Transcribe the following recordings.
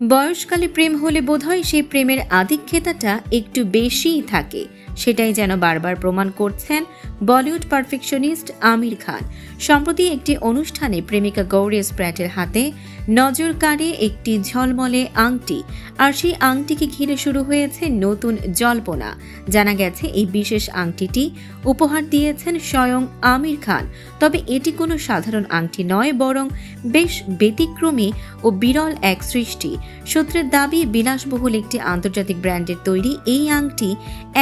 বয়সকালে প্রেম হলে বোধহয় সেই প্রেমের আধিক্যতাটা একটু বেশিই থাকে, সেটাই যেন বারবার প্রমাণ করছেন বলিউড পারফেকশনিস্ট আমির খান। সম্প্রতি একটি অনুষ্ঠানে প্রেমিকা গৌরী স্প্র্যাটের হাতে নজর কাড়ে একটি ঝলমলে আংটি, আর সেই আংটিকে ঘিরে শুরু হয়েছে নতুন জল্পনা। জানা গেছে এই বিশেষ আংটিটি উপহার দিয়েছেন স্বয়ং আমির খান। তবে এটি কোনো সাধারণ আংটি নয়, বরং বেশ ব্যতিক্রমী ও বিরল এক সৃষ্টি। সূত্রের দাবি, বিলাসবহুল একটি আন্তর্জাতিক ব্র্যান্ডের তৈরি এই আংটি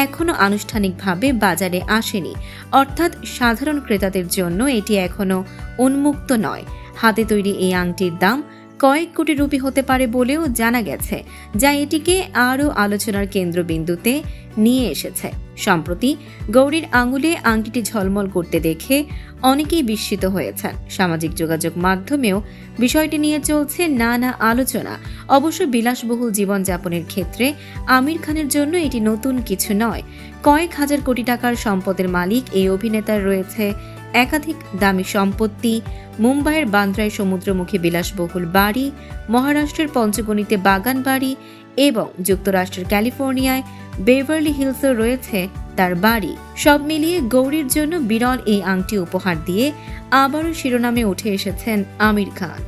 এখনও আনুষ্ঠানিকভাবে বাজারে আসেনি, অর্থাৎ সাধারণ ক্রেতাদের জন্য এটি এখনও উন্মুক্ত নয়। হাতে তৈরি এই আংটির দাম কয়েক কোটি রুপি হতে পারে বলেও জানা গেছে, যা এটিকে আরও আলোচনার কেন্দ্রবিন্দুতে নিয়ে এসেছে। সম্প্রতি গৌরীর আঙুলে আংটিটি ঝলমল করতে দেখে অনেকেই বিস্মিত হয়েছেন। সামাজিক যোগাযোগ মাধ্যমেও বিষয়টি নিয়ে চলছে নানা আলোচনা। অবশ্য বিলাসবহুল জীবনযাপনের ক্ষেত্রে আমির খানের জন্য এটি নতুন কিছু নয়। কয়েক হাজার কোটি টাকার সম্পদের মালিক এই অভিনেতার রয়েছে একাধিক দামি সম্পত্তি, মুম্বাইয়ের বান্দ্রায় সমুদ্রমুখী বিলাসবহুল বাড়ি, মহারাষ্ট্রের পঞ্চগণিতে বাগান বাড়ি এবং যুক্তরাষ্ট্রের ক্যালিফোর্নিয়ায় বেভারলি হিলসেও রয়েছে তার বাড়ি। সব মিলিয়ে গৌরীর জন্য বিরল এই আংটি উপহার দিয়ে আবারও শিরোনামে উঠে এসেছেন আমির খান।